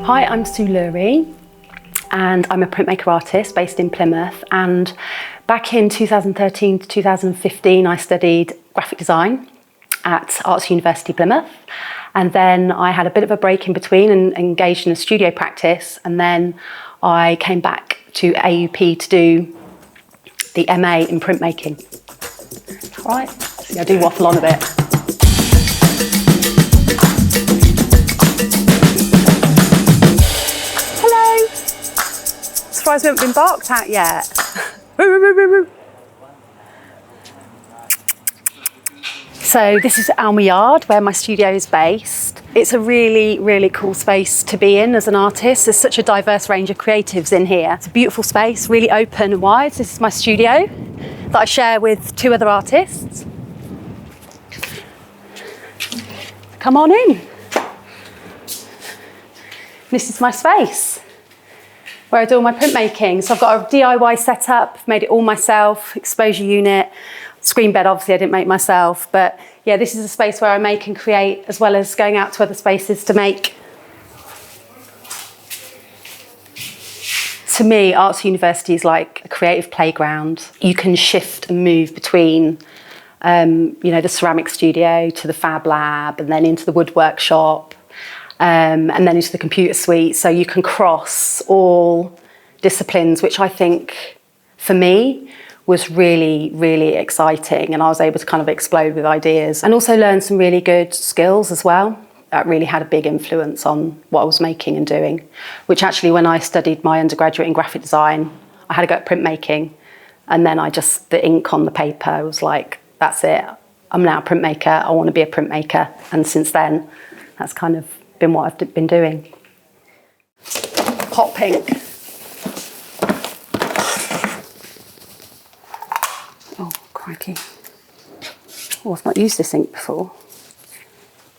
Hi, I'm Lewry and I'm a printmaker artist based in Plymouth, and back in 2013 to 2015 I studied graphic design at Arts University Plymouth, and then I had a bit of a break in between and engaged in a studio practice, and then I came back to AUP to do the MA in printmaking. All right, so I do waffle on a bit. Surprised we haven't been barked at yet. So this is Alumni Yard, where my studio is based. It's a really, really cool space to be in as an artist. There's such a diverse range of creatives in here. It's a beautiful space, really open and wide. This is my studio that I share with two other artists. Come on in. This is my space where I do all my printmaking. So I've got a DIY setup, made it all myself, exposure unit, screen bed obviously I didn't make myself, but yeah, this is a space where I make and create, as well as going out to other spaces to make. To me, Arts University is like a creative playground. You can shift and move between the ceramic studio to the fab lab, and then into the wood workshop, and then into the computer suite. So you can cross all disciplines, which I think for me was really, really exciting. And I was able to kind of explode with ideas and also learn some really good skills as well. That really had a big influence on what I was making and doing, which actually when I studied my undergraduate in graphic design, I had to go at printmaking. And then the ink on the paper was like, that's it. I'm now a printmaker. I want to be a printmaker. And since then, that's kind of been what I've been doing. Hot pink. Oh, crikey. Oh, I've not used this ink before.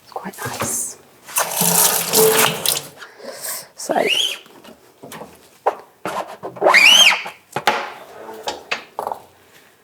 It's quite nice.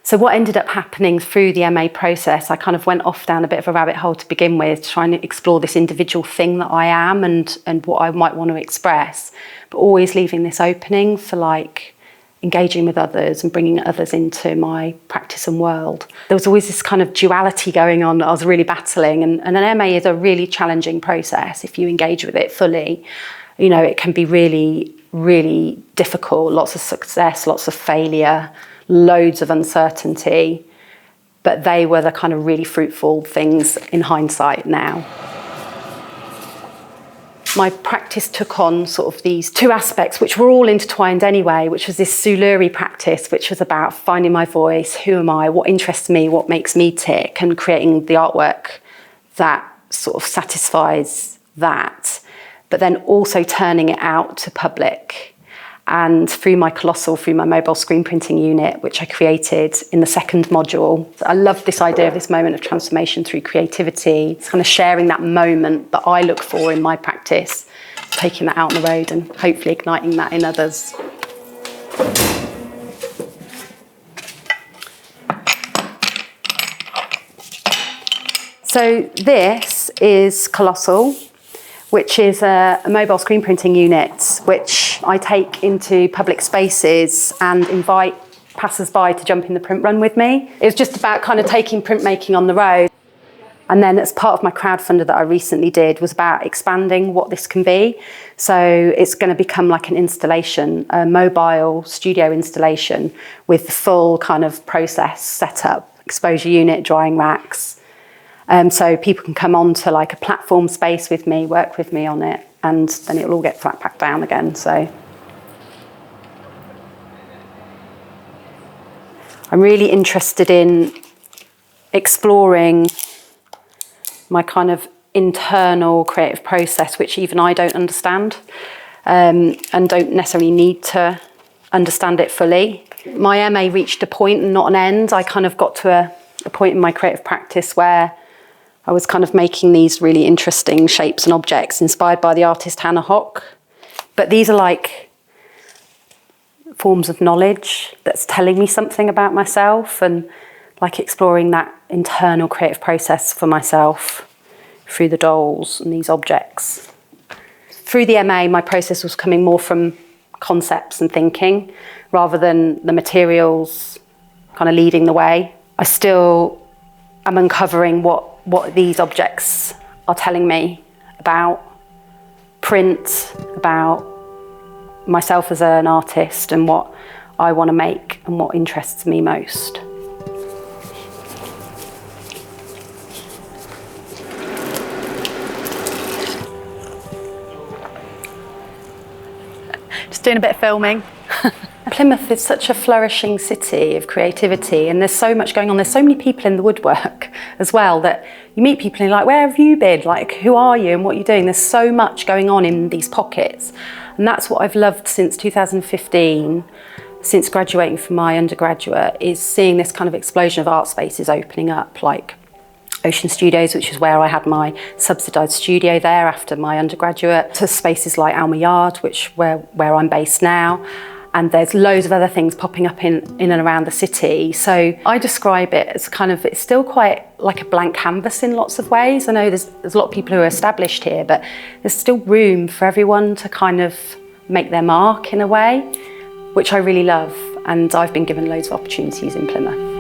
So what ended up happening through the MA process, I kind of went off down a bit of a rabbit hole to begin with, trying to explore this individual thing that I am and what I might want to express, but always leaving this opening for like engaging with others and bringing others into my practice and world. There was always this kind of duality going on that I was really battling, and an MA is a really challenging process if you engage with it fully. You know, it can be really, really difficult, lots of success, lots of failure, loads of uncertainty, but they were the kind of really fruitful things in hindsight now. My practice took on sort of these two aspects, which were all intertwined anyway, which was this Lewry practice, which was about finding my voice, who am I, what interests me, what makes me tick, and creating the artwork that sort of satisfies that, but then also turning it out to public. And through my mobile screen printing unit, which I created in the second module. I love this idea of this moment of transformation through creativity. It's kind of sharing that moment that I look for in my practice, taking that out on the road and hopefully igniting that in others. So this is Colossal, which is a mobile screen printing unit, which I take into public spaces and invite passers-by to jump in the print run with me. It was just about kind of taking printmaking on the road. And then as part of my crowdfunder that I recently did was about expanding what this can be. So it's going to become like an installation, a mobile studio installation with the full kind of process setup, exposure unit, drying racks. So people can come on to like a platform space with me, work with me on it, and then it'll all get flat packed down again. So I'm really interested in exploring my kind of internal creative process, which even I don't understand, and don't necessarily need to understand it fully. My MA reached a point and not an end. I kind of got to a point in my creative practice where I was kind of making these really interesting shapes and objects inspired by the artist Hannah Hock. But these are like forms of knowledge that's telling me something about myself, and like exploring that internal creative process for myself through the dolls and these objects. through the MA, my process was coming more from concepts and thinking rather than the materials kind of leading the way. I still am uncovering what these objects are telling me about print, about myself as an artist and what I want to make and what interests me most. Just doing a bit of filming. Plymouth is such a flourishing city of creativity, and there's so much going on. There's so many people in the woodwork as well that you meet people and you're like, where have you been? Like, who are you and what are you doing? There's so much going on in these pockets. And that's what I've loved since 2015, since graduating from my undergraduate, is seeing this kind of explosion of art spaces opening up, like Ocean Studios, which is where I had my subsidised studio there after my undergraduate, to spaces like Alma Yard, where I'm based now. And there's loads of other things popping up in and around the city. So I describe it as kind of, it's still quite like a blank canvas in lots of ways. I know there's a lot of people who are established here, but there's still room for everyone to kind of make their mark in a way, which I really love. And I've been given loads of opportunities in Plymouth.